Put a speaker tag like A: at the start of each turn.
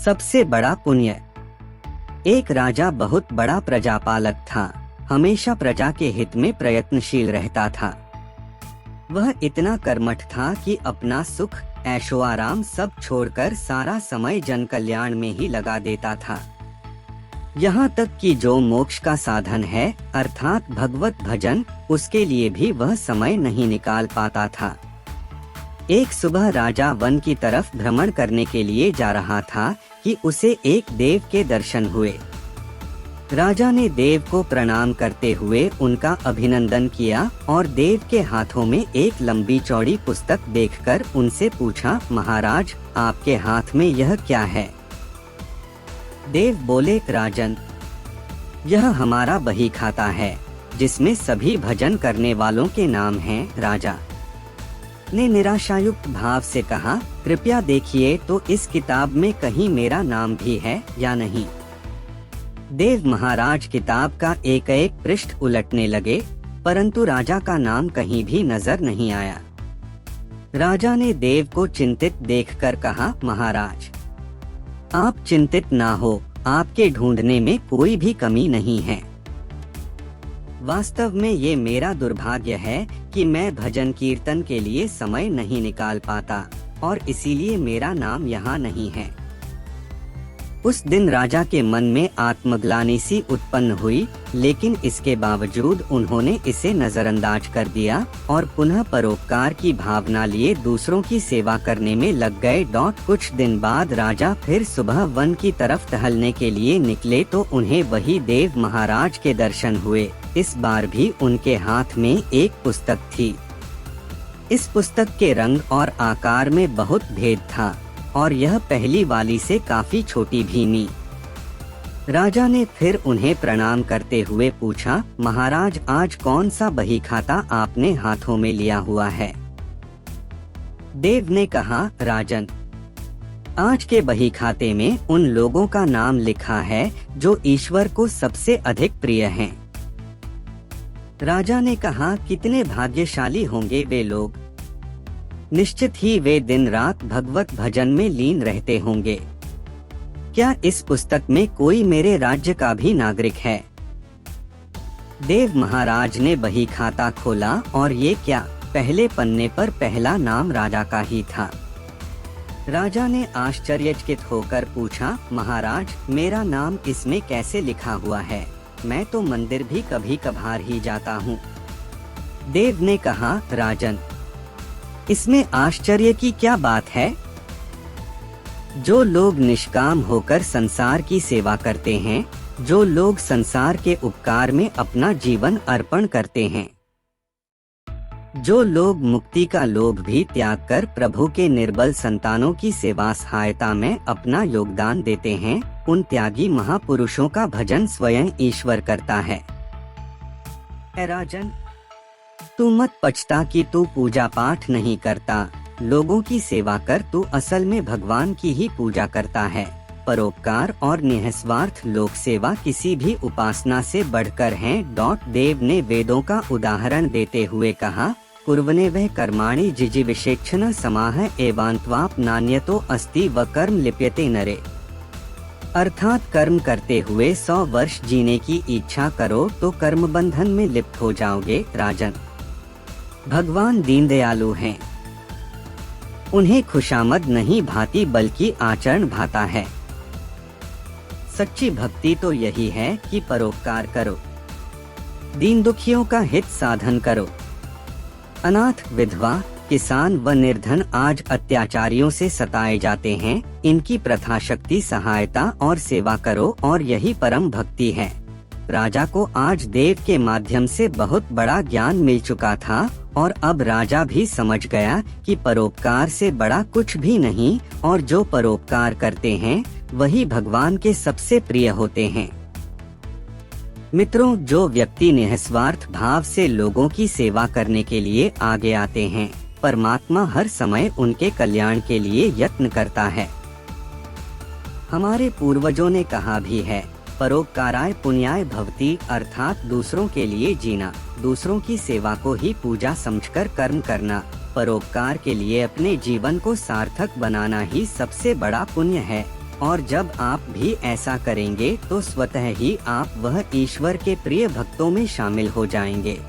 A: सबसे बड़ा पुण्य। एक राजा बहुत बड़ा प्रजापालक था, हमेशा प्रजा के हित में प्रयत्नशील रहता था। वह इतना कर्मठ था कि अपना सुख ऐशो आराम सब छोड़कर सारा समय जन कल्याण में ही लगा देता था। यहाँ तक कि जो मोक्ष का साधन है अर्थात भगवत भजन, उसके लिए भी वह समय नहीं निकाल पाता था। एक सुबह राजा वन की तरफ भ्रमण करने के लिए जा रहा था कि उसे एक देव के दर्शन हुए। राजा ने देव को प्रणाम करते हुए उनका अभिनंदन किया और देव के हाथों में एक लंबी चौड़ी पुस्तक देखकर उनसे पूछा, महाराज आपके हाथ में यह क्या है? देव बोले, राजन यह हमारा बही खाता है जिसमें सभी भजन करने वालों के नाम हैं। राजा ने निराशायुक्त भाव से कहा, कृपया देखिए तो इस किताब में कहीं मेरा नाम भी है या नहीं। देव महाराज किताब का एक एक पृष्ठ उलटने लगे, परंतु राजा का नाम कहीं भी नजर नहीं आया। राजा ने देव को चिंतित देखकर कहा, महाराज आप चिंतित ना हो, आपके ढूंढने में कोई भी कमी नहीं है। वास्तव में ये मेरा दुर्भाग्य है कि मैं भजन कीर्तन के लिए समय नहीं निकाल पाता और इसीलिए मेरा नाम यहाँ नहीं है। उस दिन राजा के मन में आत्मग्लानि सी उत्पन्न हुई, लेकिन इसके बावजूद उन्होंने इसे नजरअंदाज कर दिया और पुनः परोपकार की भावना लिए दूसरों की सेवा करने में लग गए। कुछ दिन बाद राजा फिर सुबह वन की तरफ टहलने के लिए निकले तो उन्हें वही देव महाराज के दर्शन हुए। इस बार भी उनके हाथ में एक पुस्तक थी। इस पुस्तक के रंग और आकार में बहुत भेद था और यह पहली वाली से काफी छोटी भी नी। राजा ने फिर उन्हें प्रणाम करते हुए पूछा, महाराज आज कौन सा बही खाता आपने हाथों में लिया हुआ है? देव ने कहा, राजन आज के बही खाते में उन लोगों का नाम लिखा है जो ईश्वर को सबसे अधिक प्रिय हैं। राजा ने कहा, कितने भाग्यशाली होंगे वे लोग, निश्चित ही वे दिन रात भगवत भजन में लीन रहते होंगे। क्या इस पुस्तक में कोई मेरे राज्य का भी नागरिक है? देव महाराज ने बही खाता खोला और ये क्या, पहले पन्ने पर पहला नाम राजा का ही था। राजा ने आश्चर्यचकित होकर पूछा, महाराज मेरा नाम इसमें कैसे लिखा हुआ है? मैं तो मंदिर भी कभी कभार ही जाता हूँ। देव ने कहा, राजन इसमें आश्चर्य की क्या बात है? जो लोग निष्काम होकर संसार की सेवा करते हैं, जो लोग संसार के उपकार में अपना जीवन अर्पण करते हैं, जो लोग मुक्ति का लोभ भी त्याग कर प्रभु के निर्बल संतानों की सेवा सहायता में अपना योगदान देते हैं, उन त्यागी महापुरुषों का भजन स्वयं ईश्वर करता है। ऐ राजन तू मत पछता कि तू पूजा पाठ नहीं करता, लोगों की सेवा कर, तू असल में भगवान की ही पूजा करता है। परोपकार और निस्वार्थ लोक सेवा किसी भी उपासना से बढ़कर हैं। देव ने वेदों का उदाहरण देते हुए कहा, कुर्वने वह कर्माणि जिजीविषेक्षण समाह एवान्त्वाप नान्यतो अस्ति व कर्म लिप्यते नरे। अर्थात कर्म करते हुए 100 वर्ष जीने की इच्छा करो तो कर्म बंधन में लिप्त हो जाओगे। राजन भगवान दीनदयालु हैं, उन्हें खुशामद नहीं भाती बल्कि आचरण भाता है। सच्ची भक्ति तो यही है कि परोपकार करो, दीन दुखियों का हित साधन करो। अनाथ, विधवा, किसान व निर्धन आज अत्याचारियों से सताए जाते हैं, इनकी प्रथा शक्ति सहायता और सेवा करो और यही परम भक्ति है। राजा को आज देव के माध्यम से बहुत बड़ा ज्ञान मिल चुका था और अब राजा भी समझ गया कि परोपकार से बड़ा कुछ भी नहीं और जो परोपकार करते हैं वही भगवान के सबसे प्रिय होते हैं। मित्रों, जो व्यक्ति निस्वार्थ भाव से लोगों की सेवा करने के लिए आगे आते हैं, परमात्मा हर समय उनके कल्याण के लिए यत्न करता है। हमारे पूर्वजों ने कहा भी है, परोपकाराय पुण्याय भवति, अर्थात दूसरों के लिए जीना, दूसरों की सेवा को ही पूजा समझकर कर्म करना, परोपकार के लिए अपने जीवन को सार्थक बनाना ही सबसे बड़ा पुण्य है। और जब आप भी ऐसा करेंगे तो स्वतः ही आप वह ईश्वर के प्रिय भक्तों में शामिल हो जाएंगे।